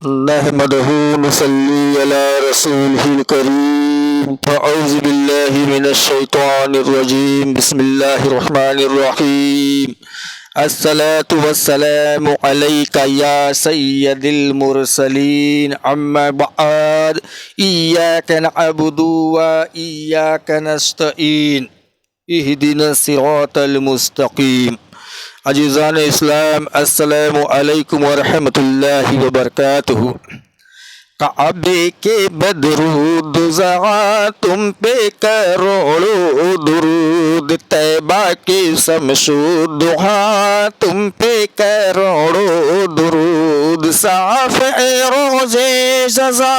نحمده نصلي على رسوله الكريم فأعوذ بالله من الشيطان الرجيم بسم الله الرحمن الرحيم الصلاة والسلام عليك يا سيد المرسلين أما بعد إياك نعبد وإياك نستعين اهدنا الصراط المستقيم عزیزان اسلام السلام علیکم ورحمۃ اللہ وبرکاتہ۔ کعبے کے بدرود زغا تم پہ کروڑوں درود، طیبہ کے شمشو دعا تم پہ کروڑوں درود، صاف روزے جزا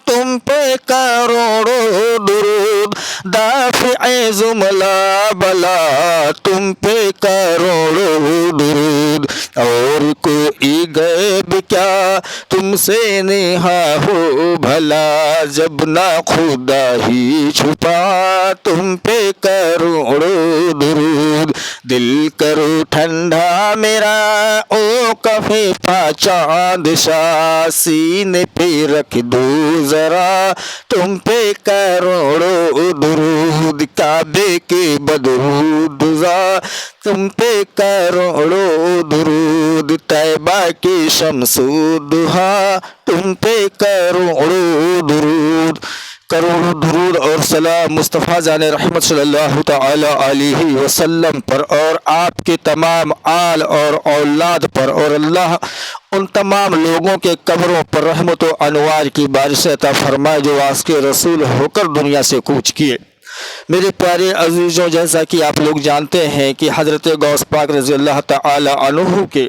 تم پہ کروڑوں درود، دافع زملا بلا تم پہ کروڑوں درود، اور کوئی غیب کیا تم سے نہا ہو بھلا، جب نہ خدا ہی چھپا تم پہ کروڑوں درود، دل کرو ٹھنڈا میرا او کفے پا چاند شاہ، سینے پہ رکھ دو ذرا تم پہ کروڑوں درود، کعبے کے بدرود زا تم پہ کروڑوں درود، طیبہ کی شمس و ضحا تم پہ کروڑوں درود۔ کروڑوں درود اور سلام مصطفیٰ جان رحمت صلی اللہ تعالی علیہ وسلم پر اور آپ کے تمام آل اور اولاد پر، اور اللہ ان تمام لوگوں کے قبروں پر رحمت و انوار کی بارش عطا فرمائے جو آس کے رسول ہو کر دنیا سے کوچ کیے۔ میرے پیارے عزیزوں، جیسا کہ آپ لوگ جانتے ہیں کہ حضرت غوث پاک رضی اللہ تعالی عنہ کے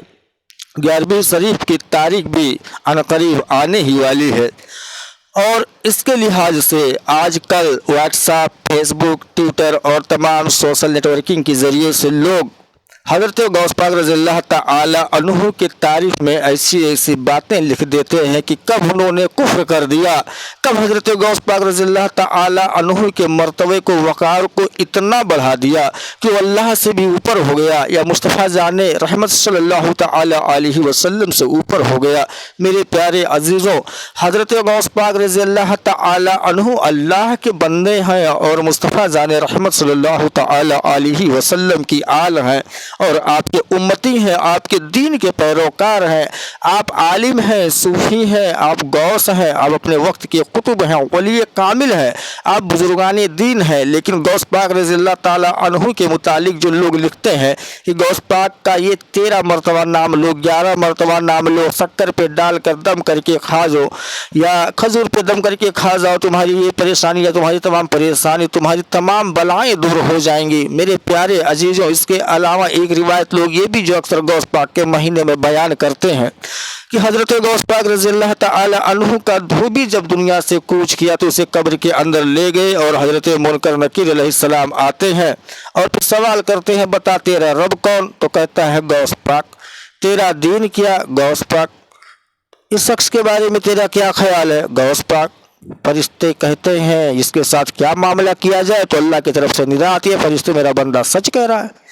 11ویں شریف کی تاریخ بھی عنقریب آنے ہی والی ہے، اور اس کے لحاظ سے آج کل واٹس ایپ، فیس بک، ٹویٹر اور تمام سوشل نیٹ ورکنگ کے ذریعے سے لوگ حضرت غوث پاک رضی اللہ تعالی عنہ کی تعریف میں ایسی ایسی باتیں لکھ دیتے ہیں کہ کب انہوں نے کفر کر دیا، کب حضرت غوث پاک رضی اللہ تعالی عنہ کے مرتبے کو، وقار کو اتنا بڑھا دیا کہ وہ اللہ سے بھی اوپر ہو گیا، یا مصطفیٰ جان رحمت صلی اللہ تعالی علیہ وسلم سے اوپر ہو گیا۔ میرے پیارے عزیزوں، حضرت غوث پاک رضی اللہ تعالی عنہ اللہ کے بندے ہیں اور مصطفیٰ جان رحمت صلی اللہ تعالی علیہ وسلم کی آل ہیں، اور آپ کے امتی ہیں، آپ کے دین کے پیروکار ہیں، آپ عالم ہیں، صوفی ہیں، آپ غوث ہیں، آپ اپنے وقت کے قطب ہیں، ولی کامل ہیں، آپ بزرگان دین ہیں، لیکن غوث پاک رضی اللہ تعالی عنہ کے متعلق جو لوگ لکھتے ہیں کہ غوث پاک کا یہ 13 مرتبہ نام لو، 11 مرتبہ نام لو، شکر پہ ڈال کر دم کر کے کھا جاؤ، یا کھجور پہ دم کر کے کھا جاؤ، تمہاری یہ پریشانی یا تمہاری تمام پریشانی، تمہاری تمام بلائیں دور ہو جائیں گی۔ میرے پیارے عزیزوں، اس کے علاوہ ایک روایت لوگ یہ بھی جو اکثر غوث پاک کے مہینے میں بیان کرتے ہیں کہ حضرت غوث پاک رضی اللہ تعالی عنہ کا دھوبی جب دنیا سے کوچ کیا تو اسے قبر کے اندر لے گئے، اور حضرت منکر نکیر علیہ السلام آتے ہیں اور پھر سوال کرتے ہیں بتا تیرا رب کون؟ تو کہتا ہے غوث پاک۔ تیرا دین کیا؟ غوث پاک۔ اس شخص کے بارے میں تیرا کیا خیال ہے؟ غوث پاک۔ فرشتے کہتے ہیں اس کے ساتھ کیا معاملہ کیا جائے؟ تو اللہ کی طرف سے ندا آتی ہے، فرشتے میرا بندہ سچ کہہ رہا ہے،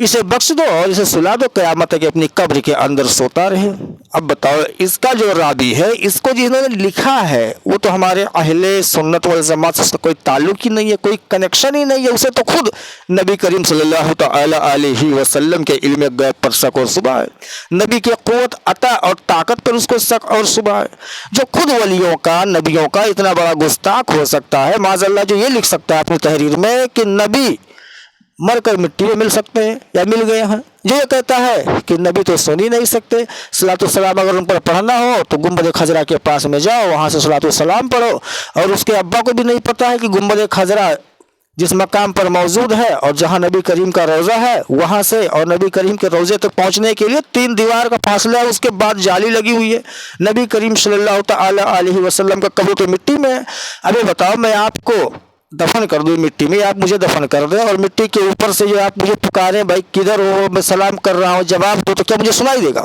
اسے بخش دو اور اسے سلا دو، قیامت ہے کہ اپنی قبر کے اندر سوتا رہے۔ اب بتاؤ، اس کا جو راوی ہے، اس کو جنہوں نے لکھا ہے وہ تو ہمارے اہل سنت والجماعت سے اس کا کوئی تعلق ہی نہیں ہے، کوئی کنیکشن ہی نہیں ہے، اسے تو خود نبی کریم صلی اللہ تعالی علیہ وسلم کے علم غیب پر شک اور شبہ ہے، نبی کے قوت عطا اور طاقت پر اس کو شک اور شبہ ہے۔ جو خود ولیوں کا، نبیوں کا اتنا بڑا گستاخ ہو سکتا ہے، معاذ اللہ جو یہ لکھ سکتا ہے اپنی تحریر میں کہ نبی مر کر مٹی میں مل سکتے ہیں یا مل گئے ہیں، جو یہ کہتا ہے کہ نبی تو سن ہی نہیں سکتے، صلاۃ والسلام اگر ان پر پڑھنا ہو تو گنبد خضرا کے پاس میں جاؤ، وہاں سے صلاۃ والسلام پڑھو، اور اس کے ابا کو بھی نہیں پتہ ہے کہ گنبد خضرا جس مقام پر موجود ہے اور جہاں نبی کریم کا روضہ ہے، وہاں سے اور نبی کریم کے روضے تک پہنچنے کے لیے 3 دیوار کا فاصلہ ہے، اس کے بعد جالی لگی ہوئی ہے، نبی کریم صلی اللہ تعالی علیہ وسلم کا قبر تو مٹی میں ہے۔ ابھی بتاؤ، میں آپ کو دفن کر دوں مٹی میں، آپ مجھے دفن کر دیں، اور مٹی کے اوپر سے جو آپ مجھے پکاریں بھائی کدھر ہو، میں سلام کر رہا ہوں، جواب دو، تو کیا مجھے سنائی دے گا؟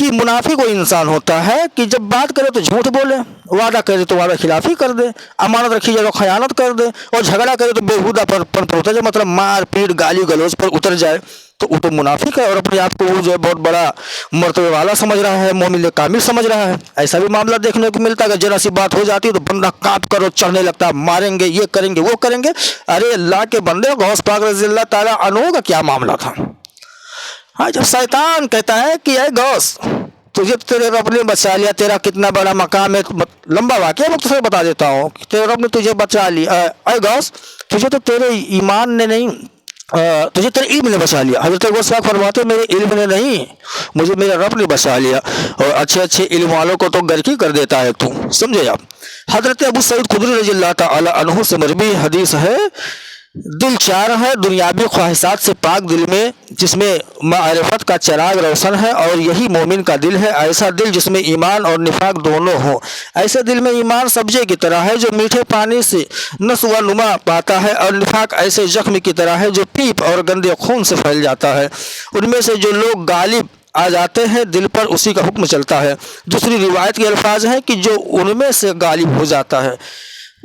کہ منافق وہ انسان ہوتا ہے کہ جب بات کرے تو جھوٹ بولے، وعدہ کرے تو وعدہ خلافی کر دے، امانت رکھی جائے تو خیانت کر دے، اور جھگڑا کرے تو بےہودہ پر اتر جائے، مطلب مار پیٹ گالی گلوچ پر اتر جائے، تو وہ تو منافق ہے اور اپنے آپ کو وہ جو ہے بہت بڑا مرتبے والا سمجھ رہا ہے، مومن کامل سمجھ رہا ہے۔ ایسا بھی معاملہ دیکھنے کو ملتا ہے کہ ذرا سی بات ہو جاتی ہے تو بندہ کانپ کر اور چڑھنے لگتا ہے، ماریں گے، یہ کریں گے، وہ کریں گے۔ ارے اللہ کے بندے، غوث پاک رضی اللہ تعالیٰ عنہ کا کیا معاملہ تھا؟ ہاں، جب شیطان کہتا ہے کہ اے غوث تجھے تیرے رب نے بچا لیا، تیرا کتنا بڑا مقام ہے، لمبا واقعہ مختصر بتا دیتا ہوں کہ تیرے رب نے تجھے بچا لیا، اے غوث تجھے تو تیرے ایمان نے نہیں، تجھے تیرے علم نے بچا لیا۔ حضرت غوث پاک فرماتے میرے علم نے نہیں، مجھے میرے رب نے بچا لیا، اور اچھے اچھے علم والوں کو تو گرکی کر دیتا ہے تو، سمجھے آپ۔ حضرت ابو سعید خدری رضی اللہ تعالی عنہ سے مروی حدیث ہے، دل چار ہے دنیاوی خواہشات سے پاک دل میں، جس میں معرفت کا چراغ روشن ہے، اور یہی مومن کا دل ہے۔ ایسا دل جس میں ایمان اور نفاق دونوں ہوں۔ ایسے دل میں ایمان سبزے کی طرح ہے جو میٹھے پانی سے نشو و نما پاتا ہے، اور نفاق ایسے زخم کی طرح ہے جو پیپ اور گندے خون سے پھیل جاتا ہے۔ ان میں سے جو لوگ غالب آ جاتے ہیں دل پر اسی کا حکم چلتا ہے۔ دوسری روایت کے الفاظ ہیں کہ جو ان میں سے غالب ہو جاتا ہے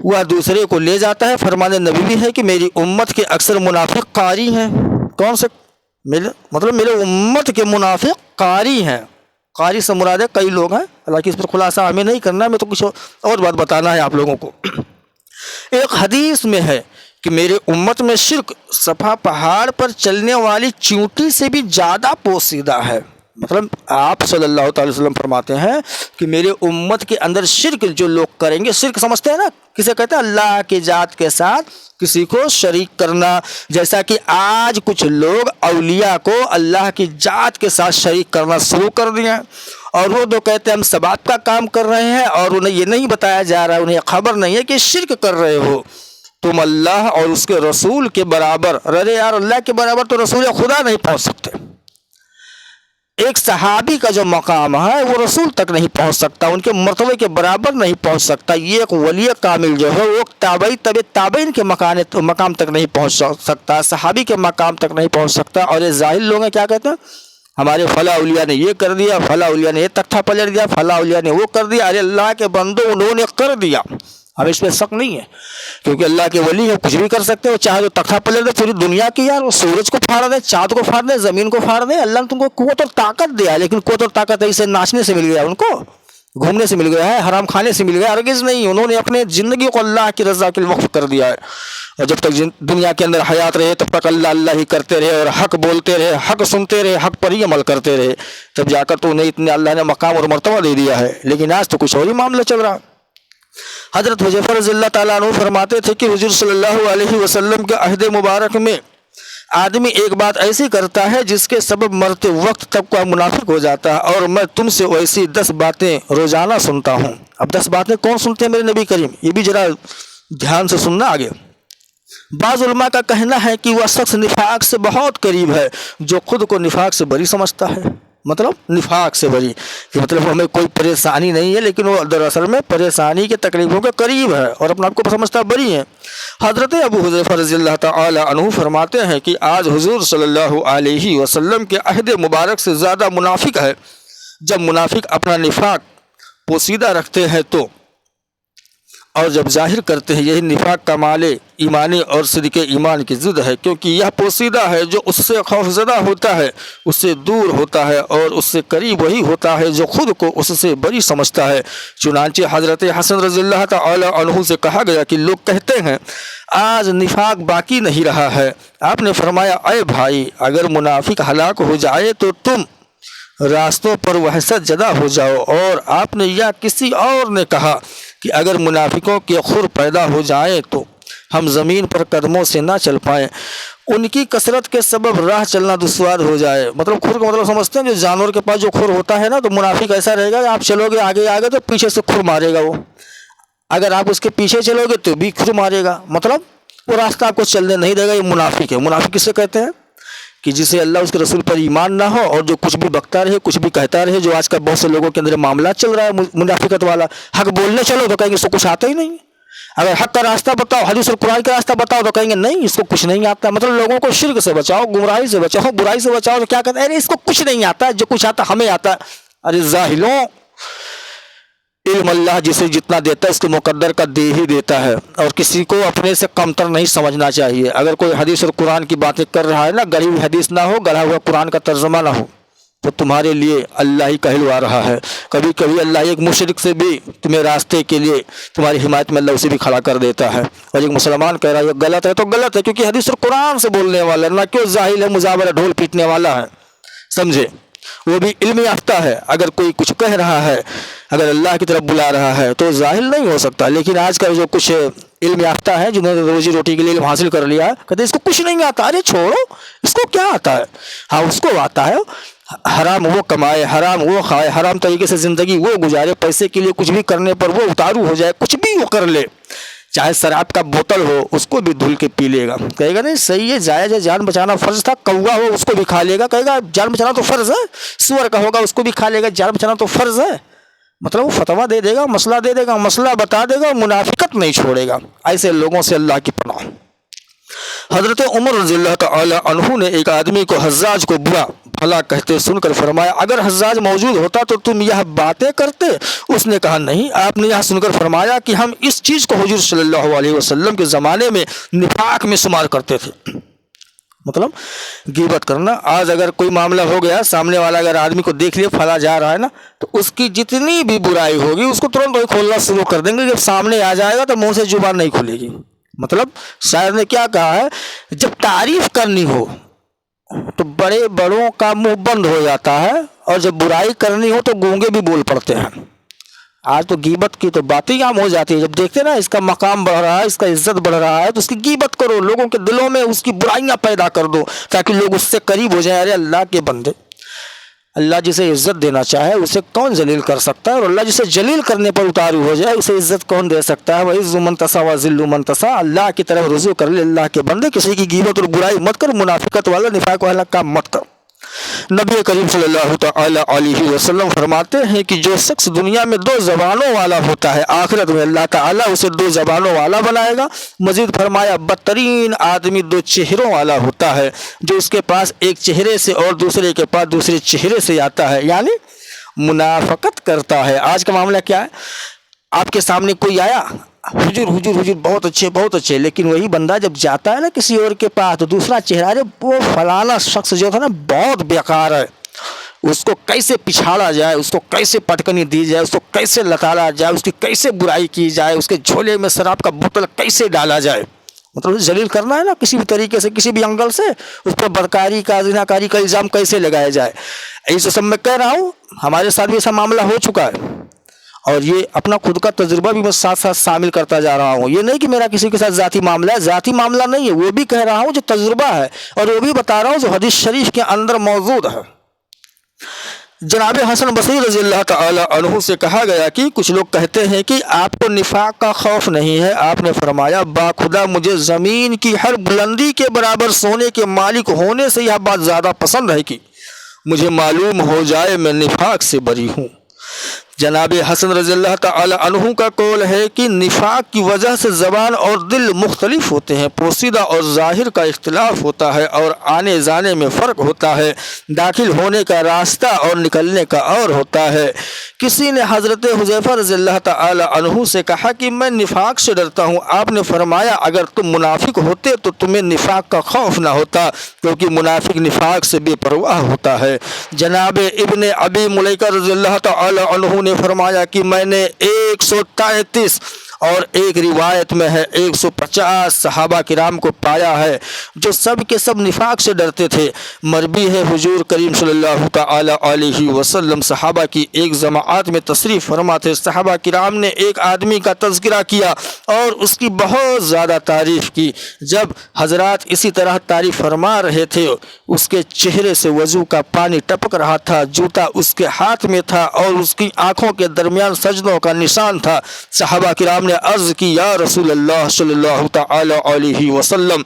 وہ دوسرے کو لے جاتا ہے۔ فرمان نبی بھی ہے کہ میری امت کے اکثر منافق قاری ہیں۔ کون سے؟ میرے امت کے منافق قاری ہیں۔ قاری سے مراد ہے کئی لوگ ہیں، حالانکہ اس پر خلاصہ ہمیں نہیں کرنا، میں تو کچھ اور بات بتانا ہے آپ لوگوں کو۔ ایک حدیث میں ہے کہ میرے امت میں شرک صفا پہاڑ پر چلنے والی چیونٹی سے بھی زیادہ پوشیدہ ہے۔ مطلب آپ صلی اللہ تعالی وسلم فرماتے ہیں کہ میرے امت کے اندر شرک جو لوگ کریں گے، شرک سمجھتے ہیں نا، کسے کہتے ہیں؟ اللہ کی ذات کے ساتھ کسی کو شریک کرنا۔ جیسا کہ آج کچھ لوگ اولیاء کو اللہ کی ذات کے ساتھ شریک کرنا شروع کر دیا، اور وہ تو کہتے ہیں ہم ثواب کا کام کر رہے ہیں، اور انہیں یہ نہیں بتایا جا رہا ہے، انہیں خبر نہیں ہے کہ شرک کر رہے ہو تم اللہ اور اس کے رسول کے برابر۔ ارے یار، اللہ کے برابر تو رسول خدا نہیں پہنچ سکتے۔ ایک صحابی کا جو مقام ہے وہ رسول تک نہیں پہنچ سکتا، ان کے مرتبے کے برابر نہیں پہنچ سکتا۔ یہ ایک ولی کامل جو ہے وہ تابعی تابعین کے مقام تک نہیں پہنچ سکتا، صحابی کے مقام تک نہیں پہنچ سکتا۔ اور یہ ظاہر لوگ ہیں، کیا کہتے ہیں؟ ہمارے فلاں اولیاء نے یہ کر دیا، فلاں اولیاء نے یہ تختہ پلٹ دیا، فلاں اولیاء نے وہ کر دیا۔ ارے اللہ کے بندو، انہوں نے کر دیا، ہمیں اس پہ شک نہیں ہے، کیونکہ اللہ کے ولی ہیں، کچھ بھی کر سکتے ہو۔ چاہے تو تختہ پلٹ دے پوری دنیا کی، یار وہ سورج کو پھاڑ دے، چاند کو پھاڑ دے، زمین کو پھاڑ دے، اللہ نے تم کو قوت اور طاقت دیا، لیکن قوت اور طاقت اسے ناچنے سے مل گیا، ان کو گھومنے سے مل گیا ہے، حرام کھانے سے مل گیا، ہرگز نہیں۔ انہوں نے اپنے زندگی کو اللہ کی رضا کے لیے وقف کر دیا ہے، اور جب تک دنیا کے اندر حیات رہے تب تک اللہ اللہ ہی کرتے رہے، اور حق بولتے رہے، حق سنتے رہے، حق پر ہی عمل کرتے رہے، تب جا کر تو انہیں اتنے اللہ نے مقام اور مرتبہ دے دیا ہے۔ لیکن آج تو کچھ اور ہی معاملہ چل رہا۔ حضرت حذیفہ رضی اللہ تعالیٰ عنہ فرماتے تھے کہ حضور صلی اللہ علیہ وسلم کے عہد مبارک میں آدمی ایک بات ایسی کرتا ہے جس کے سبب مرتے وقت تب کا منافق ہو جاتا ہے، اور میں تم سے ویسی 10 باتیں روزانہ سنتا ہوں۔ اب 10 باتیں کون سنتے ہیں میرے نبی کریم؟ یہ بھی ذرا دھیان سے سننا آگے۔ بعض علماء کا کہنا ہے کہ وہ شخص نفاق سے بہت قریب ہے جو خود کو نفاق سے بری سمجھتا ہے۔ مطلب نفاق سے بری کہ مطلب ہمیں کوئی پریشانی نہیں ہے، لیکن وہ دراصل میں پریشانی کے تکلیفوں کے قریب ہے اور اپنے آپ کو سمجھتا بری ہے۔ حضرت ابو حذیفہ رضی اللہ تعالی عنہ فرماتے ہیں کہ آج حضور صلی اللہ علیہ وسلم کے عہد مبارک سے زیادہ منافق ہے۔ جب منافق اپنا نفاق پوشیدہ رکھتے ہیں تو، اور جب ظاہر کرتے ہیں، یہی نفاق کا مال ایمانی اور صدق ایمان کی ضد ہے، کیونکہ یہ پوشیدہ ہے جو اس سے خوف زدہ ہوتا ہے اس سے دور ہوتا ہے، اور اس سے قریب وہی ہوتا ہے جو خود کو اس سے بری سمجھتا ہے۔ چنانچہ حضرت حسن رضی اللہ تعالی عنہ سے کہا گیا کہ لوگ کہتے ہیں آج نفاق باقی نہیں رہا ہے۔ آپ نے فرمایا اے بھائی، اگر منافق ہلاک ہو جائے تو تم راستوں پر وحشت زدہ ہو جاؤ، اور آپ نے یا کسی اور نے کہا کہ اگر منافقوں کے خور پیدا ہو جائیں تو ہم زمین پر قدموں سے نہ چل پائیں، ان کی کثرت کے سبب راہ چلنا دشوار ہو جائے۔ مطلب خور کا مطلب سمجھتے ہیں جو جانور کے پاس جو خور ہوتا ہے نا، تو منافق ایسا رہے گا کہ آپ چلو گے آگے آگے تو پیچھے سے خور مارے گا وہ، اگر آپ اس کے پیچھے چلو گے تو بھی خور مارے گا، مطلب وہ راستہ آپ کو چلنے نہیں دے گا۔ یہ منافق ہے۔ منافق کسے کہتے ہیں؟ کہ جسے اللہ اس کے رسول پر ایمان نہ ہو، اور جو کچھ بھی بکتا رہے، کچھ بھی کہتا رہے، جو آج کل بہت سے لوگوں کے اندر معاملات چل رہا ہے منافقت والا۔ حق بولنے چلو تو کہیں گے اس کو کچھ آتا ہی نہیں، اگر حق کا راستہ بتاؤ، حدیث اور قرآن کا راستہ بتاؤ تو کہیں گے نہیں اس کو کچھ نہیں آتا۔ مطلب لوگوں کو شرک سے بچاؤ، گمراہی سے بچاؤ، برائی سے بچاؤ تو کیا کہتے ہیں ارے اس کو کچھ نہیں آتا، جو کچھ آتا ہمیں آتا ہے۔ ارے ظاہروں، علم اللہ جسے جتنا دیتا ہے اس کے مقدر کا دے ہی دیتا ہے، اور کسی کو اپنے سے کمتر نہیں سمجھنا چاہیے۔ اگر کوئی حدیث اور قرآن کی باتیں کر رہا ہے نا، گڑھی ہوئی حدیث نہ ہو، گڑھا ہوا قرآن کا ترجمہ نہ ہو، تو تمہارے لیے اللہ ہی کہلوا رہا ہے۔ کبھی کبھی اللہ ایک مشرک سے بھی تمہیں راستے کے لیے تمہاری حمایت میں اللہ اسے بھی کھڑا کر دیتا ہے، اور ایک مسلمان کہہ رہا ہے یہ غلط ہے تو غلط ہے، کیونکہ حدیث اور قرآن سے بولنے والا ہے، نہ کہ ظاہر ہے مزاورہ ڈھول پیٹنے والا ہے، سمجھے؟ وہ بھی علم یافتہ ہے۔ اگر کوئی کچھ کہہ رہا ہے، اگر اللہ کی طرف بلا رہا ہے تو ظاہر نہیں ہو سکتا۔ لیکن آج کل جو کچھ علم یافتہ ہے، جنہوں نے روزی روٹی کے لیے علم حاصل کر لیا ہے، کہتے ہیں اس کو کچھ نہیں آتا۔ ارے چھوڑو، اس کو کیا آتا ہے؟ ہاں اس کو آتا ہے، حرام وہ کمائے، حرام وہ کھائے، حرام طریقے سے زندگی وہ گزارے، پیسے کے لیے کچھ بھی کرنے پر وہ اتارو ہو جائے، کچھ بھی وہ کر لے، چاہے شراب کا بوتل ہو اس کو بھی دھل کے پی لے گا، کہے گا نہیں صحیح ہے، جائز ہے، جان بچانا فرض تھا۔ کوا ہو اس کو بھی کھا لے گا، کہے گا جان بچانا تو فرض ہے۔ سور کا ہوگا اس کو بھی کھا لے گا، جان بچانا تو فرض ہے۔ مطلب وہ فتویٰ دے دے گا، مسئلہ دے دے گا، مسئلہ بتا دے گا، منافقت نہیں چھوڑے گا۔ ایسے لوگوں سے اللہ کی پناہ۔ حضرت عمر رضی اللہ تعالی عنہ نے ایک آدمی کو، حجاج کو برا بھلا کہتے سن کر فرمایا اگر حجاج موجود ہوتا تو تم یہ باتیں کرتے؟ اس نے کہا نہیں۔ آپ نے یہ سن کر فرمایا کہ ہم اس چیز کو حضور صلی اللہ علیہ وسلم کے زمانے میں نفاق میں شمار کرتے تھے۔ مطلب غیبت کرنا۔ آج اگر کوئی معاملہ ہو گیا، سامنے والا اگر آدمی کو دیکھ لیا پھلا جا رہا ہے نا، تو اس کی جتنی بھی برائی ہوگی اس کو ترنت وہی کھولنا شروع کر دیں گے۔ جب سامنے آ جائے گا تو منہ سے زبان نہیں کھلے گی۔ مطلب شاعر نے کیا کہا ہے، جب تعریف کرنی ہو تو بڑے بڑوں کا منہ بند ہو جاتا ہے، اور جب برائی کرنی ہو تو گونگے بھی بول پڑتے ہیں۔ آج تو غیبت کی تو باتیں عام ہو جاتی ہے، جب دیکھتے نا اس کا مقام بڑھ رہا ہے، اس کا عزت بڑھ رہا ہے، تو اس کی غیبت کرو، لوگوں کے دلوں میں اس کی برائیاں پیدا کر دو تاکہ لوگ اس سے قریب ہو جائیں۔ ارے اللہ کے بندے، اللہ جسے عزت دینا چاہے اسے کون ذلیل کر سکتا ہے، اور اللہ جسے جلیل کرنے پر اتاری ہو جائے اسے عزت کون دے سکتا ہے؟ وَعِزُّ مَن تَشَاءُ وَذِلُّ مَن تَشَاءُ۔ اللہ کی طرف رجوع کر لے اللہ کے بندے، کسی کی غیبت اور برائی مت کر، منافقت والا نفاق والا کام مت کر۔ نبی کریم صلی اللہ تعالی علیہ وسلم فرماتے ہیں کہ جو شخص دنیا میں دو زبانوں والا ہوتا ہے، آخرت میں اللہ تعالیٰ اسے دو زبانوں والا بنائے گا۔ مزید فرمایا بدترین آدمی دو چہروں والا ہوتا ہے، جو اس کے پاس ایک چہرے سے اور دوسرے کے پاس دوسرے چہرے سے آتا ہے، یعنی منافقت کرتا ہے۔ آج کا معاملہ کیا ہے، آپ کے سامنے کوئی آیا، حضور حضور حضور بہت اچھے بہت اچھے، لیکن وہی بندہ جب جاتا ہے نا کسی اور کے پاس تو دوسرا چہرہ، ارے وہ فلانا شخص جو تھا نا بہت بیکار ہے، اس کو کیسے پچھاڑا جائے، اس کو کیسے پٹکنی دی جائے، اس کو کیسے لتاڑا جائے، اس کی کیسے برائی کی جائے، اس کے جھولے میں شراب کا بوتل کیسے ڈالا جائے۔ مطلب ذلیل کرنا ہے نا، کسی بھی طریقے سے، کسی بھی انگل سے اس پر بدکاری کا، زناکاری کا الزام کیسے لگایا جائے۔ ایسے سب میں کہہ رہا ہوں، ہمارے ساتھ بھی ایسا معاملہ ہو چکا ہے، اور یہ اپنا خود کا تجربہ بھی میں ساتھ ساتھ شامل کرتا جا رہا ہوں۔ یہ نہیں کہ میرا کسی کے ساتھ ذاتی معاملہ ہے، ذاتی معاملہ نہیں ہے، وہ بھی کہہ رہا ہوں جو تجربہ ہے، اور وہ بھی بتا رہا ہوں جو حدیث شریف کے اندر موجود ہے۔ جناب حسن بصری رضی اللہ تعالی عنہ سے کہا گیا کہ کچھ لوگ کہتے ہیں کہ آپ کو نفاق کا خوف نہیں ہے۔ آپ نے فرمایا باخدا مجھے زمین کی ہر بلندی کے برابر سونے کے مالک ہونے سے یہ بات زیادہ پسند ہے کہ مجھے معلوم ہو جائے میں نفاق سے بری ہوں۔ جناب حسن رضی اللہ تعالی عنہ کا قول ہے کہ نفاق کی وجہ سے زبان اور دل مختلف ہوتے ہیں، پوشیدہ اور ظاہر کا اختلاف ہوتا ہے، اور آنے جانے میں فرق ہوتا ہے، داخل ہونے کا راستہ اور نکلنے کا اور ہوتا ہے۔ کسی نے حضرت حذیفہ رضی اللہ تعالی عنہ سے کہا کہ میں نفاق سے ڈرتا ہوں۔ آپ نے فرمایا اگر تم منافق ہوتے تو تمہیں نفاق کا خوف نہ ہوتا، کیونکہ منافق نفاق سے بے پرواہ ہوتا ہے۔ جناب ابن ابی ملیکہ رضی اللہ تعالی عنہ نے فرمایا کہ میں نے 133 اور ایک روایت میں ہے 150 صحابہ کرام کو پایا ہے جو سب کے سب نفاق سے ڈرتے تھے۔ مروی ہے حضور کریم صلی اللہ تعالی علیہ وسلم صحابہ کی ایک جماعت میں تشریف فرما تھے۔ صحابہ کرام نے ایک آدمی کا تذکرہ کیا اور اس کی بہت زیادہ تعریف کی۔ جب حضرات اسی طرح تعریف فرما رہے تھے، اس کے چہرے سے وضو کا پانی ٹپک رہا تھا، جوتا اس کے ہاتھ میں تھا اور اس کی آنکھوں کے درمیان سجدوں کا نشان تھا۔ صحابہ کرام نے عرض کی یا رسول اللہ صلی اللہ تعالی علیہ وسلم،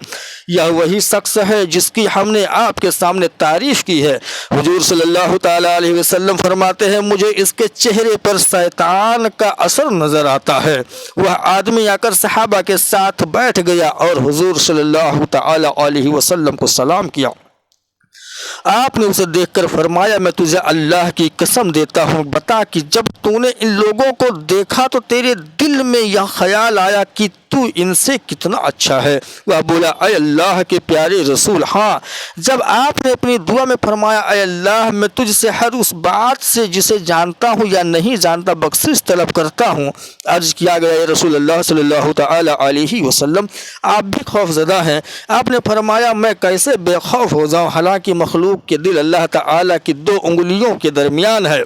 یہ وہی شخص ہے جس کی ہم نے آپ کے سامنے تعریف کی ہے۔ حضور صلی اللہ تعالی علیہ وسلم فرماتے ہیں مجھے اس کے چہرے پر شیطان کا اثر نظر آتا ہے۔ وہ آدمی آ کر صحابہ کے ساتھ بیٹھ گیا اور حضور صلی اللہ تعالی علیہ وسلم کو سلام کیا۔ آپ نے اسے دیکھ کر فرمایا میں تجھے اللہ کی قسم دیتا ہوں بتا کہ جب تو نے ان لوگوں کو دیکھا تو تیرے دل میں یہ خیال آیا کہ تو ان سے کتنا اچھا ہے؟ وہ بولا اے اللہ کے پیارے رسول ہاں۔ جب آپ نے اپنی دعا میں فرمایا اے اللہ میں تجھ سے ہر اس بات سے جسے جانتا ہوں یا نہیں جانتا بخشش طلب کرتا ہوں، عرض کیا گیا اے رسول اللہ صلی اللہ تعالی علیہ وسلم آپ بھی خوف زدہ ہیں۔ آپ نے فرمایا میں کیسے بے خوف ہو جاؤں، حالانکہ مخلوق کے دل اللہ تعالی کی 2 انگلیوں کے درمیان ہے۔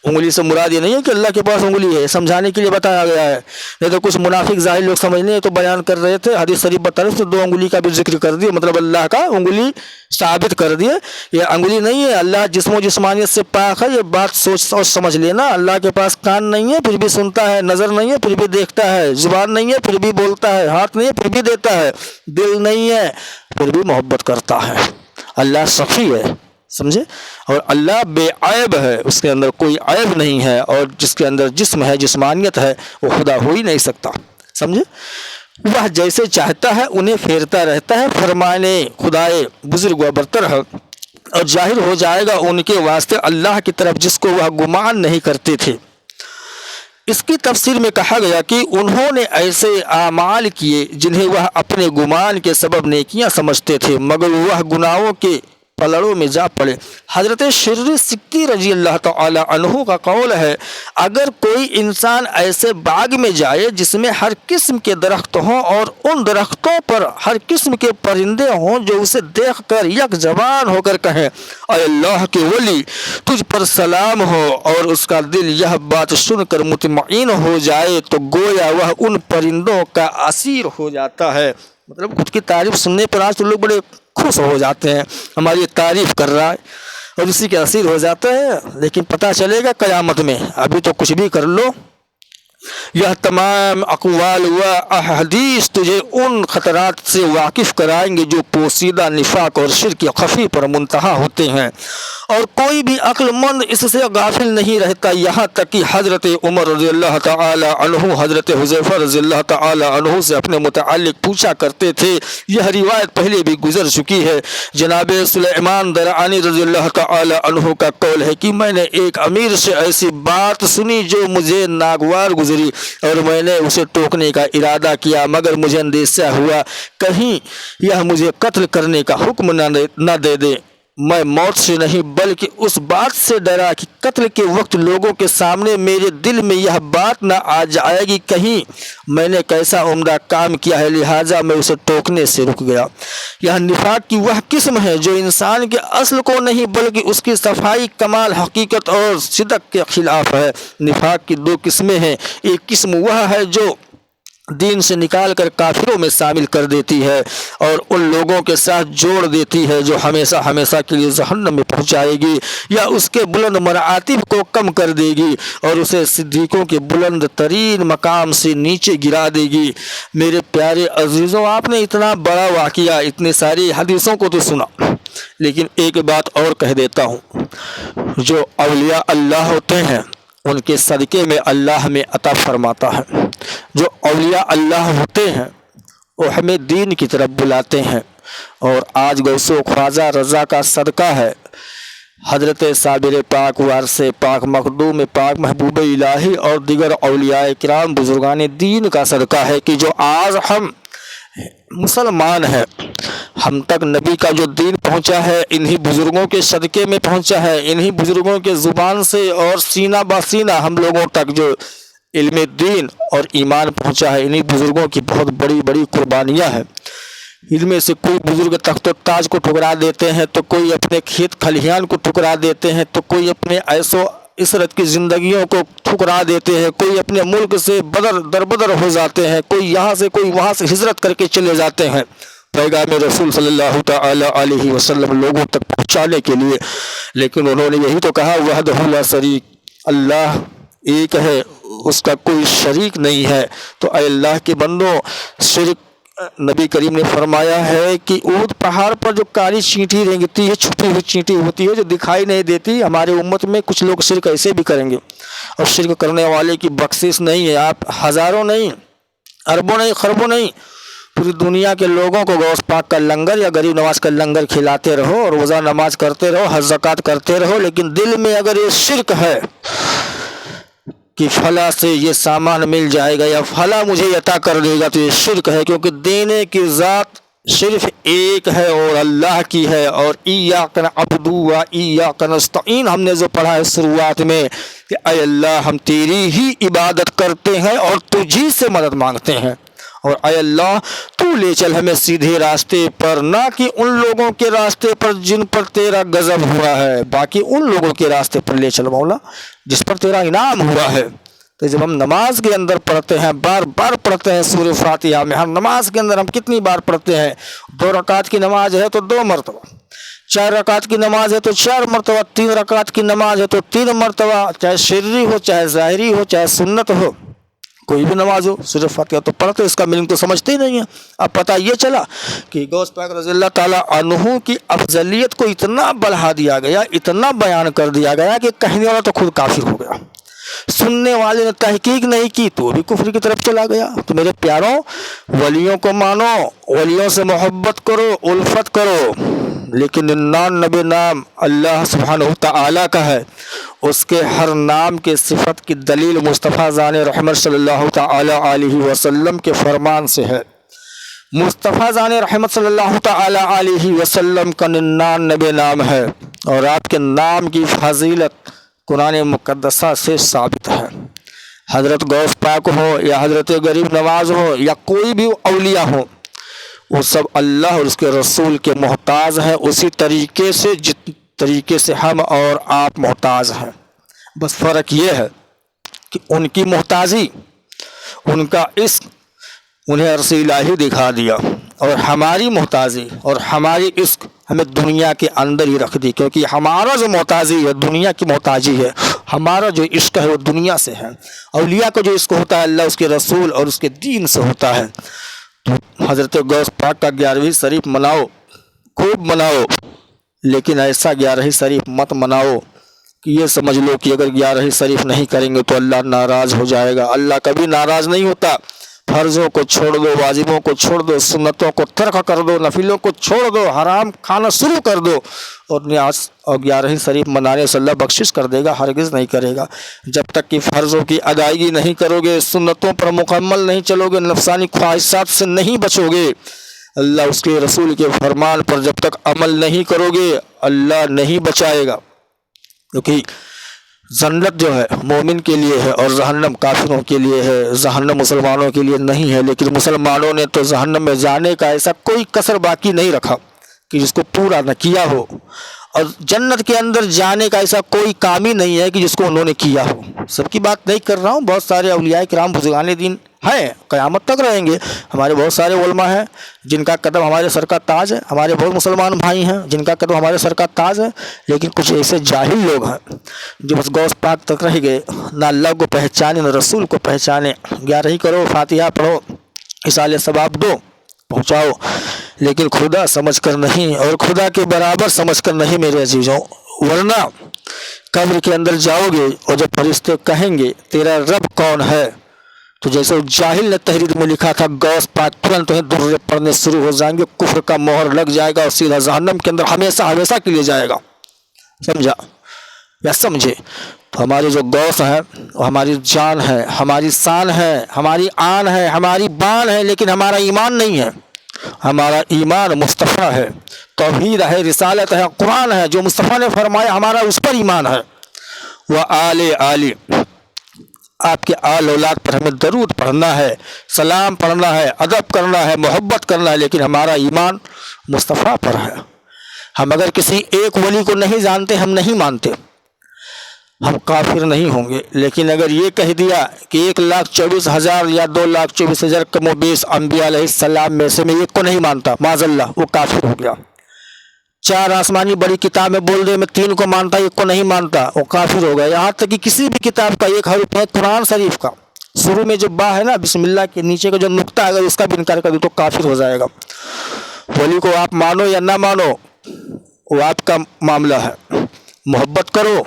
انگلی سے مراد یہ نہیں ہے کہ اللہ کے پاس انگلی ہے، سمجھانے کے لیے بتایا گیا ہے، نہیں تو کچھ منافق ظاہر لوگ سمجھنے تو بیان کر رہے تھے، حدیث شریف بطرف سے 2 انگلی کا بھی ذکر کر دیا، مطلب اللہ کا انگلی ثابت کر دیے۔ یہ انگلی نہیں ہے، اللہ جسم و جسمانیت سے پاک ہے، یہ بات سوچ اور سمجھ لینا۔ اللہ کے پاس کان نہیں ہے پھر بھی سنتا ہے، نظر نہیں ہے پھر بھی دیکھتا ہے، زبان نہیں ہے پھر بھی بولتا ہے، ہاتھ نہیں ہے پھر بھی دیتا ہے، دل نہیں ہے پھر بھی محبت کرتا ہے۔ اللہ سخی ہے، سمجھے؟ اور اللہ بے عیب ہے، اس کے اندر کوئی عیب نہیں ہے، اور جس کے اندر جسم ہے، جسمانیت ہے، وہ خدا ہو ہی نہیں سکتا، سمجھے؟ وہ جیسے چاہتا ہے انہیں پھیرتا رہتا ہے، فرمانے خدائے بزرگ و برتر ہے، اور ظاہر ہو جائے گا ان کے واسطے اللہ کی طرف جس کو وہ گمان نہیں کرتے تھے۔ اس کی تفسیر میں کہا گیا کہ انہوں نے ایسے اعمال کیے جنہیں وہ اپنے گمان کے سبب نیکیاں سمجھتے تھے، مگر وہ گناہوں کے پلڑوں میں جا پڑے۔ حضرت شرری سکتی رضی اللہ تعالی عنہ کا قول ہے اگر کوئی انسان ایسے باغ میں جائے جس میں ہر قسم کے درخت ہوں اور ان درختوں پر ہر قسم کے پرندے ہوں جو اسے دیکھ کر یک زبان ہو کر کہیں اے اللہ کے ولی تجھ پر سلام ہو، اور اس کا دل یہ بات سن کر مطمئن ہو جائے تو گویا وہ ان پرندوں کا اسیر ہو جاتا ہے۔ مطلب خود کی تعریف سننے پر آج تو لوگ بڑے خوش ہو جاتے ہیں، ہماری تعریف کر رہا ہے اور اسی کے اسیر ہو جاتے ہیں، لیکن پتہ چلے گا قیامت میں، ابھی تو کچھ بھی کر لو۔ یہ تمام اقوال و احادیث تجھے ان خطرات سے واقف کرائیں گے جو پوشیدہ نفاق اور شرک خفی پر منتہا ہوتے ہیں، اور کوئی بھی عقل مند اس سے غافل نہیں رہتا، یہاں تک کہ حضرت عمر رضی اللہ تعالی عنہ حضرت حذیفہ رضی اللہ تعالی عنہ سے اپنے متعلق پوچھا کرتے تھے۔ یہ روایت پہلے بھی گزر چکی ہے۔ جناب سلیمان درانی رضی اللہ تعالی عنہ کا قول ہے کہ میں نے ایک امیر سے ایسی بات سنی جو مجھے ناگوار گزری، اور میں نے اسے ٹوکنے کا ارادہ کیا، مگر مجھے اندیشہ ہوا کہیں یہ مجھے قتل کرنے کا حکم نہ دے دے۔ میں موت سے نہیں بلکہ اس بات سے ڈرا کہ قتل کے وقت لوگوں کے سامنے میرے دل میں یہ بات نہ آ جائے گی کہیں میں نے کیسا عمدہ کام کیا ہے، لہٰذا میں اسے ٹوکنے سے رک گیا۔ یہ نفاق کی وہ قسم ہے جو انسان کے اصل کو نہیں بلکہ اس کی صفائی، کمال، حقیقت اور صدق کے خلاف ہے۔ نفاق کی 2 قسمیں ہیں، ایک قسم وہ ہے جو دین سے نکال کر کافروں میں شامل کر دیتی ہے اور ان لوگوں کے ساتھ جوڑ دیتی ہے جو ہمیشہ ہمیشہ کے لیے جہنم میں پہنچائے گی، یا اس کے بلند مراتب کو کم کر دے گی اور اسے صدیقوں کے بلند ترین مقام سے نیچے گرا دے گی۔ میرے پیارے عزیزوں، آپ نے اتنا بڑا واقعہ، اتنی ساری حدیثوں کو تو سنا، لیکن ایک بات اور کہہ دیتا ہوں، جو اولیاء اللہ ہوتے ہیں ان کے صدقے میں اللہ ہمیں عطا فرماتا ہے۔ جو اولیاء اللہ ہوتے ہیں وہ ہمیں دین کی طرف بلاتے ہیں، اور آج غوث و خواجہ رضا کا صدقہ ہے، حضرت صابر پاک، وارث پاک، مخدوم پاک، محبوب الہی اور دیگر اولیاء کرام بزرگان دین کا صدقہ ہے کہ جو آج ہم مسلمان ہیں، ہم تک نبی کا جو دین پہنچا ہے انہی بزرگوں کے صدقے میں پہنچا ہے، انہی بزرگوں کے زبان سے اور سینہ بہ سینہ ہم لوگوں تک جو علم دین اور ایمان پہنچا ہے، انہی بزرگوں کی بہت بڑی بڑی قربانیاں ہیں۔ ان میں سے کوئی بزرگ تخت و تاج کو ٹھکرا دیتے ہیں، تو کوئی اپنے کھیت کھلیان کو ٹھکرا دیتے ہیں، تو کوئی اپنے عیش و عشرت کی زندگیوں کو ٹھکرا دیتے ہیں، کوئی اپنے ملک سے دربدر ہو جاتے ہیں، کوئی یہاں سے کوئی وہاں سے ہجرت کر کے چلے جاتے ہیں پیغام رسول صلی اللہ تعالی علیہ وسلم لوگوں تک پہنچانے کے لیے، لیکن انہوں نے یہی تو کہا وحدہ لا شریک، اللہ ایک ہے، اس کا کوئی شریک نہیں ہے۔ تو اے اللہ کے بندوں، شرک نبی کریم نے فرمایا ہے کہ اونٹ پہاڑ پر جو کالی چینٹی رینگتی ہے، چھپی ہوئی چینٹی ہوتی ہے جو دکھائی نہیں دیتی، ہمارے امت میں کچھ لوگ شرک ایسے بھی کریں گے، اور شرک کرنے والے کی بخشش نہیں ہے۔ آپ ہزاروں نہیں، اربوں نہیں، خربوں نہیں، پوری دنیا کے لوگوں کو غوث پاک کا لنگر یا غریب نواز کا لنگر کھلاتے رہو اور روزہ نماز کرتے رہو، حج زکوٰۃ کرتے رہو، لیکن دل میں اگر یہ شرک ہے کہ فلاں سے یہ سامان مل جائے گا یا فلاں مجھے عطا کر دے گا، تو یہ شرک ہے، کیونکہ دینے کی ذات صرف ایک ہے اور اللہ کی ہے۔ اور ایاک نعبد و ایاک نستعین ہم نے جو پڑھا ہے شروعات میں کہ اے اللہ ہم تیری ہی عبادت کرتے ہیں اور تجھی سے مدد مانگتے ہیں، اور اے اللہ تو لے چل ہمیں سیدھے راستے پر، نہ کہ ان لوگوں کے راستے پر جن پر تیرا غضب ہوا ہے، باقی ان لوگوں کے راستے پر لے چل مولا جس پر تیرا انعام ہوا ہے۔ تو جب ہم نماز کے اندر پڑھتے ہیں، بار بار پڑھتے ہیں سورہ فاتحہ میں، ہم نماز کے اندر ہم کتنی بار پڑھتے ہیں؟ 2 رکعت کی نماز ہے تو 2 مرتبہ، 4 رکعت کی نماز ہے تو 4 مرتبہ، 3 رکعت کی نماز ہے تو 3 مرتبہ، چاہے سری ہو چاہے ظاہری ہو چاہے سنت ہو، کوئی بھی نماز ہو سورہ فاتحہ تو پڑھتے، اس کا میننگ تو سمجھتے ہی نہیں ہیں۔ اب پتہ یہ چلا کہ غوث پاک رضی اللہ تعالیٰ عنہ کی افضلیت کو اتنا بڑھا دیا گیا، اتنا بیان کر دیا گیا کہ کہنے والا تو خود کافر ہو گیا، سننے والے نے تحقیق نہیں کی تو بھی کفر کی طرف چلا گیا۔ تو میرے پیاروں، ولیوں کو مانو، ولیوں سے محبت کرو، الفت کرو، لیکن 99 نام اللہ سبحانہ تعالیٰ کا ہے، اس کے ہر نام کے صفت کی دلیل مصطفیٰ ذان رحمت صلی اللہ تعالیٰ علیہ وسلم کے فرمان سے ہے۔ مصطفیٰ ذان رحمت صلی اللہ تعالیٰ علیہ وسلم کا 99 نام ہے، اور آپ کے نام کی فضیلت قرآن مقدسہ سے ثابت ہے۔ حضرت غوث پاک ہو یا حضرت غریب نواز ہو یا کوئی بھی اولیاء ہو، وہ سب اللہ اور اس کے رسول کے محتاج ہیں، اسی طریقے سے جس طریقے سے ہم اور آپ محتاج ہیں۔ بس فرق یہ ہے کہ ان کی محتاجی، ان کا عشق انہیں عرش الہی دکھا دیا، اور ہماری محتاجی اور ہماری عشق ہمیں دنیا کے اندر ہی رکھ دی، کیونکہ ہمارا جو محتاجی ہے دنیا کی محتاجی ہے، ہمارا جو عشق ہے وہ دنیا سے ہے۔ اولیاء کو جو عشق ہوتا ہے اللہ اس کے رسول اور اس کے دین سے ہوتا ہے۔ تو حضرت غوث پاک کا 11ویں شریف مناؤ، خوب مناؤ، لیکن ایسا 11ویں شریف مت مناؤ کہ یہ سمجھ لو کہ اگر 11ویں شریف نہیں کریں گے تو اللہ ناراض ہو جائے گا۔ اللہ کبھی ناراض نہیں ہوتا۔ فرضوں کو چھوڑ دو، واجبوں کو چھوڑ دو، سنتوں کو ترک کر دو، نفلوں کو چھوڑ دو، حرام کھانا شروع کر دو، اور نیاز اور 11ویں شریف منانے سے اللہ بخشش کر دے گا، ہرگز نہیں کرے گا۔ جب تک کہ فرضوں کی ادائیگی نہیں کرو گے، سنتوں پر مکمل نہیں چلو گے، نفسانی خواہشات سے نہیں بچو گے، اللہ اس کے رسول کے فرمان پر جب تک عمل نہیں کرو گے اللہ نہیں بچائے گا۔ کیونکہ جنت جو ہے مومن کے لیے ہے اور جہنم کافروں کے لیے ہے، جہنم مسلمانوں کے لیے نہیں ہے، لیکن مسلمانوں نے تو جہنم میں جانے کا ایسا کوئی کسر باقی نہیں رکھا کہ جس کو پورا نہ کیا ہو، اور جنت کے اندر جانے کا ایسا کوئی کام ہی نہیں ہے کہ جس کو انہوں نے کیا ہو۔ سب کی بات نہیں کر رہا ہوں، بہت سارے اولیاء کرام بزرگان دین ہیں، قیامت تک رہیں گے، ہمارے بہت سارے علماء ہیں جن کا قدم ہمارے سر کا تاج ہے، ہمارے بہت مسلمان بھائی ہیں جن کا قدم ہمارے سر کا تاج ہے، لیکن کچھ ایسے جاہل لوگ ہیں جو بس غوث پاک تک رہ گئے، نہ اللہ کو پہچانے نہ رسول کو پہچانے۔ 11 کرو، فاتحہ پڑھو، اصالہ ثواب دو، پہنچاؤ، لیکن خدا سمجھ کر نہیں اور خدا کے برابر سمجھ کر نہیں میرے عزیزوں، ورنہ قبر کے اندر جاؤ گے اور جب فرشتے کہیں گے تیرا رب کون ہے، تو جیسے جاہل نے تحریر میں لکھا تھا غوث پاک، ترنت تمہیں درے پڑھنے شروع ہو جائیں گے، کفر کا مہر لگ جائے گا اور سیدھا جہنم کے اندر ہمیشہ ہمیشہ کے لیے جائے گا۔ سمجھا یا سمجھے؟ تو ہمارے جو غوث ہیں وہ ہماری جان ہے، ہماری شان ہے، ہماری آن ہے، ہماری بان ہے، لیکن ہمارا ایمان نہیں ہے۔ ہمارا ایمان مصطفیٰ ہے، توحید ہے، رسالت ہے، قرآن ہے، جو مصطفیٰ نے فرمایا ہمارا اس پر ایمان ہے۔ آل آپ کے آل اولاد پر ہمیں درود پڑھنا ہے، سلام پڑھنا ہے، ادب کرنا ہے، محبت کرنا ہے، لیکن ہمارا ایمان مصطفیٰ پر ہے۔ ہم اگر کسی ایک ولی کو نہیں جانتے، ہم نہیں مانتے، ہم کافر نہیں ہوں گے، لیکن اگر یہ کہہ دیا کہ 1,24,000 یا 2,24,000 کم و بیش انبیاء علیہ السلام میں سے میں ایک کو نہیں مانتا، معاذ اللہ، وہ کافر ہو گیا۔ 4 آسمانی بڑی کتابیں بول دے میں 3 کو مانتا، 1 کو نہیں مانتا، وہ کافر ہو گیا۔ یہاں تک کہ کسی بھی کتاب کا ایک حرف ہے، قرآن شریف کا شروع میں جو با ہے نا، بسم اللہ کے نیچے کا جو نقطہ ہے، اگر اس کا بھی انکار کر دو تو کافر ہو جائے گا۔ ولی کو آپ مانو یا نہ مانو وہ آپ کا معاملہ ہے، محبت کرو،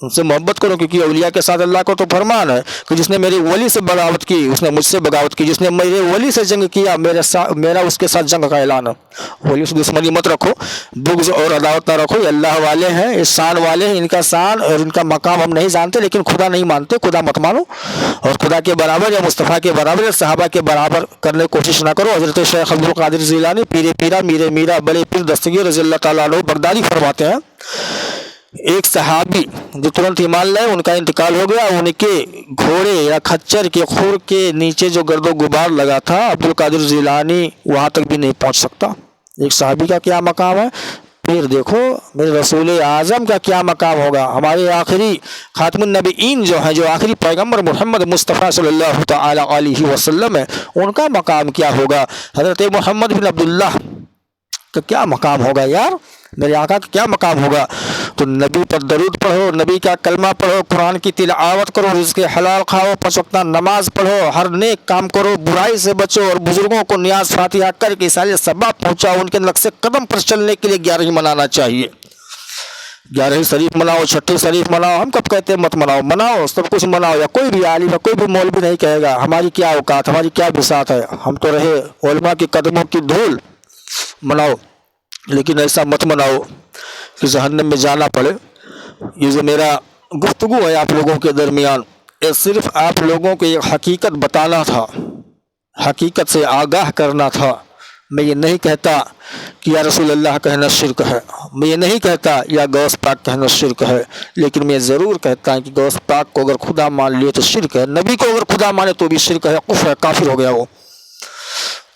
ان سے محبت کرو، کیونکہ اولیاء کے ساتھ اللہ کو تو فرمان ہے کہ جس نے میرے ولی سے بغاوت کی اس نے مجھ سے بغاوت کی، جس نے میرے ولی سے جنگ کیا میرا اس کے ساتھ جنگ کا اعلان ہے۔ ولی سے دشمنی مت رکھو، بغض اور عداوت نہ رکھو، یہ اللہ والے ہیں، احسان والے ہیں، ان کا شان اور ان کا مقام ہم نہیں جانتے، لیکن خدا نہیں مانتے، خدا مت مانو، اور خدا کے برابر یا مصطفیٰ کے برابر یا صحابہ کے برابر کرنے کی کوشش نہ کرو۔ حضرت شیخ عبد القادر جیلانی پیر پیرا میرے میرا بڑے پیر دستگیر رضی اللہ تعالیٰ عنہ بغدادی فرماتے ہیں، ایک صحابی جو ترنت ایمان لائے ان کا انتقال ہو گیا، ان کے گھوڑے یا خچر کے خور کے نیچے جو گرد و غبار لگا تھا عبد القادر جیلانی وہاں تک بھی نہیں پہنچ سکتا۔ ایک صحابی کا کیا مقام ہے، پھر دیکھو میرے رسول اعظم کا کیا مقام ہوگا، ہمارے آخری خاتم النبیین جو ہیں، جو آخری پیغمبر محمد مصطفیٰ صلی اللہ تعالی علیہ وسلم ہے، ان کا مقام کیا ہوگا، حضرت محمد بن عبداللہ کا کیا مقام ہوگا یار، میرے آقا کا کیا مقام ہوگا۔ تو نبی پر درود پڑھو، نبی کا کلمہ پڑھو، قرآن کی تلاوت کرو، رزق حلال کھاؤ، 5 وقتہ نماز پڑھو، ہر نیک کام کرو، برائی سے بچو، اور بزرگوں کو نیاز فاتحہ کر کے سارے ثواب پہنچاؤ، ان کے نقش قدم پر چلنے کے لیے 11 منانا چاہیے۔ 11 شریف مناؤ، 6 شریف مناؤ، ہم کب کہتے ہیں مت مناؤ، مناؤ، سب کچھ مناؤ، یا کوئی بھی عالم ہے کوئی بھی مولوی نہیں کہے گا ہماری کیا اوقات، ہماری کیا بساط ہے، ہم تو رہے علماء کے قدموں کی دھول، مناؤ، لیکن ایسا مت مناؤ کہ جہنم میں جانا پڑے۔ یہ جو میرا گفتگو ہے آپ لوگوں کے درمیان، یہ صرف آپ لوگوں کو ایک حقیقت بتانا تھا، حقیقت سے آگاہ کرنا تھا۔ میں یہ نہیں کہتا کہ یا رسول اللہ کہنا شرک ہے، میں یہ نہیں کہتا یا غوث پاک کہنا شرک ہے، لیکن میں ضرور کہتا ہوں کہ غوث پاک کو اگر خدا مان لیے تو شرک ہے، نبی کو اگر خدا مانے تو بھی شرک ہے، کفر ہے، کافر ہو گیا وہ۔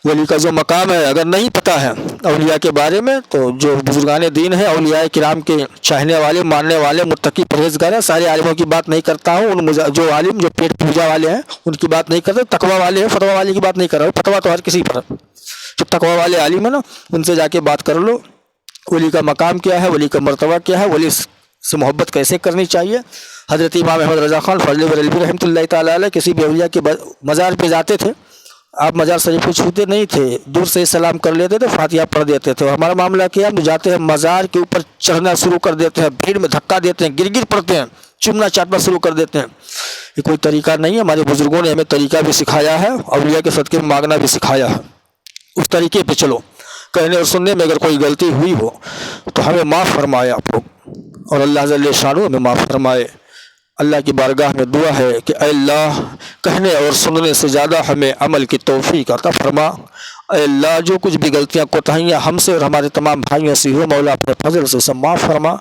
ولی کا جو مقام ہے اگر نہیں پتہ ہے اولیاء کے بارے میں، تو جو بزرگان دین ہیں، اولیاء کرام کے چاہنے والے، ماننے والے، متقی پرہیزگار ہیں، سارے عالموں کی بات نہیں کرتا ہوں، ان جو عالم جو پیٹ پوجا والے ہیں ان کی بات نہیں کرتے، تقوی والے ہیں، فتویٰ والے کی بات نہیں کر رہا ہوں، فتویٰ تو ہر کسی پر ہے، جو تقوی والے عالم ہیں نا ان سے جا کے بات کر لو، ولی کا مقام کیا ہے، ولی کا مرتبہ کیا ہے، ولی سے محبت کیسے کرنی چاہیے۔ حضرت امام احمد رضا خان فضل بریلوی رحمۃ اللہ تعالیٰ علیہ کسی بھی اولیاء کے مزار پہ جاتے تھے، آپ مزار شریف کو چھوتے نہیں تھے، دور سے سلام کر لیتے تھے، فاتحہ پڑھ دیتے تھے۔ ہمارا معاملہ کیا، ہم جاتے ہیں مزار کے اوپر چڑھنا شروع کر دیتے ہیں، بھیڑ میں دھکا دیتے ہیں، گر پڑتے ہیں، چومنا چاٹنا شروع کر دیتے ہیں۔ یہ کوئی طریقہ نہیں ہے، ہمارے بزرگوں نے ہمیں طریقہ بھی سکھایا ہے، اولیاء کے صدقے میں مانگنا بھی سکھایا ہے، اس طریقے پہ چلو۔ کہنے اور سننے میں اگر کوئی غلطی ہوئی ہو تو ہمیں معاف فرمائے آپ لوگ، اور اللہ جل شانہ ہمیں معاف فرمائے۔ اللہ کی بارگاہ میں دعا ہے کہ اے اللہ کہنے اور سننے سے زیادہ ہمیں عمل کی توفیق عطا فرما۔ اے اللہ جو کچھ بھی غلطیاں کوتاہیاں ہم سے اور ہمارے تمام بھائیوں سے ہو، مولا اپنے فضل سے سب معاف فرما۔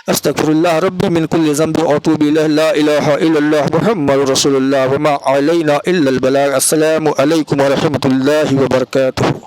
استغفر اللہ ربی من کل ذنب واتوب الیہ، لا الہ الا اللہ محمد رسول اللہ وما علینا الا البلاغ۔ السلام علیکم ورحمۃ اللہ وبرکاتہ۔